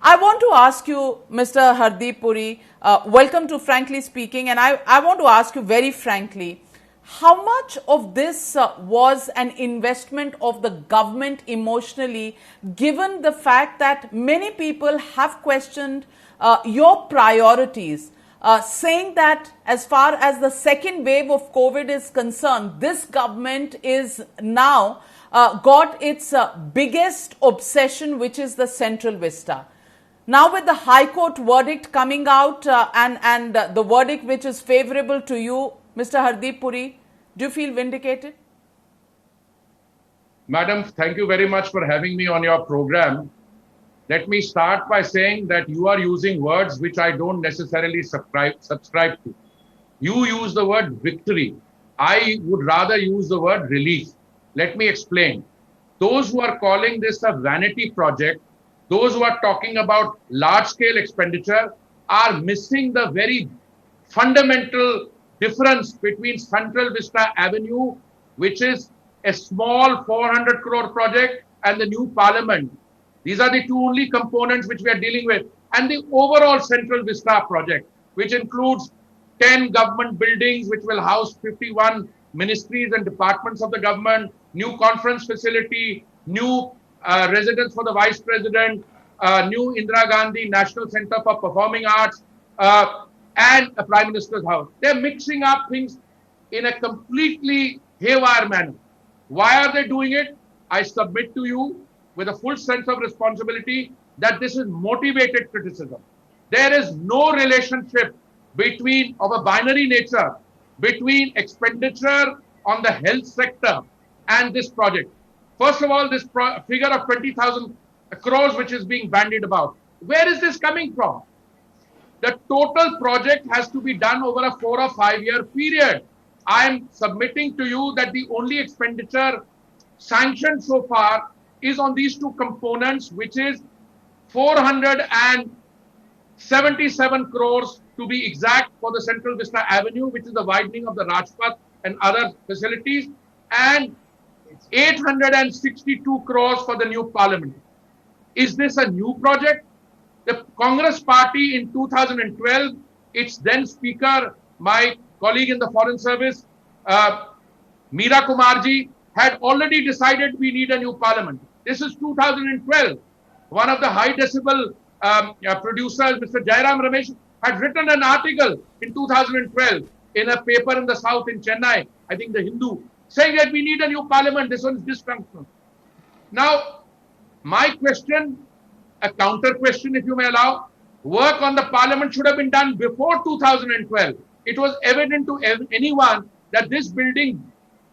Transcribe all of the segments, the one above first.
I want to ask you, Mr. Hardeep Puri, welcome to Frankly Speaking, and I want to ask you very frankly, how much of this was an investment of the government emotionally, given the fact that many people have questioned your priorities, saying that as far as the second wave of COVID is concerned, this government is now got its biggest obsession, which is the Central Vista. Now, with the High Court verdict coming out and the verdict which is favorable to you, Mr. Hardeep Puri, do you feel vindicated? Madam, thank you very much for having me on your program. Let me start by saying that you are using words which I don't necessarily subscribe to. You use the word victory. I would rather use the word relief. Let me explain. Those who are calling this a vanity project, those who are talking about large-scale expenditure are missing the very fundamental difference between Central Vista Avenue, which is a small 400 crore project, and the new parliament. These are the two only components which we are dealing with. And the overall Central Vista project, which includes 10 government buildings, which will house 51 ministries and departments of the government, new conference facility, new residence for the vice president, new Indira Gandhi National Center for Performing Arts, and a prime minister's house. They're mixing up things in a completely haywire manner. Why are they doing it? I submit to you with a full sense of responsibility that this is motivated criticism. There is no relationship of a binary nature between expenditure on the health sector and this project. First of all, this figure of 20,000 crores which is being bandied about. Where is this coming from? The total project has to be done over a 4 or 5 year period. I am submitting to you that the only expenditure sanctioned so far is on these two components, which is 477 crores to be exact for the Central Vista Avenue, which is the widening of the Rajpath and other facilities, and 862 crores for the new parliament. Is this a new project? The Congress party in 2012, its then speaker, my colleague in the Foreign Service, Meera Kumarji, had already decided we need a new parliament. This is 2012. One of the high decibel producers, Mr. Jairam Ramesh, had written an article in 2012 in a paper in the south in Chennai, I think the Hindu, saying that we need a new parliament. This one is dysfunctional. Now, my question, a counter question, if you may allow, work on the parliament should have been done before 2012. It was evident to anyone that this building,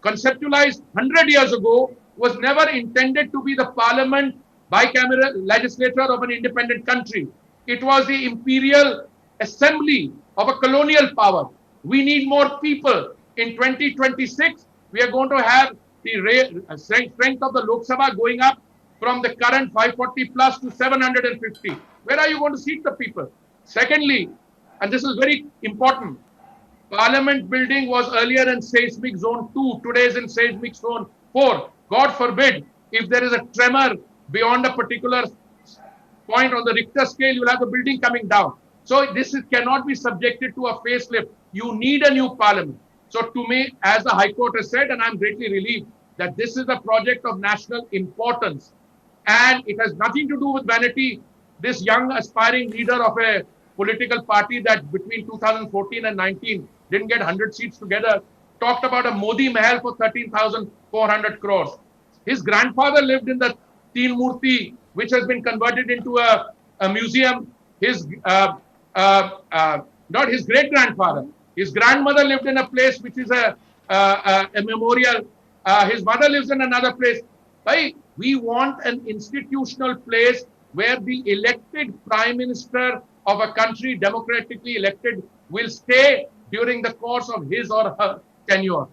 conceptualized 100 years ago, was never intended to be the parliament bicameral legislature of an independent country. It was the imperial assembly of a colonial power. We need more people. In 2026, we are going to have the strength of the Lok Sabha going up from the current 540 plus to 750. Where are you going to seat the people? Secondly, and this is very important, Parliament building was earlier in seismic zone 2, today is in seismic zone 4. God forbid, if there is a tremor beyond a particular point on the Richter scale, you will have the building coming down. So this cannot be subjected to a facelift. You need a new parliament. So to me, as the High Court has said, and I'm greatly relieved that this is a project of national importance, and it has nothing to do with vanity. This young aspiring leader of a political party that between 2014 and 19 didn't get 100 seats together, talked about a Modi Mahal for 13,400 crores. His grandfather lived in the Teen Murti, which has been converted into a museum. Not his great-grandfather. His grandmother lived in a place which is a memorial. His mother lives in another place. Right? We want an institutional place where the elected prime minister of a country, democratically elected, will stay during the course of his or her tenure.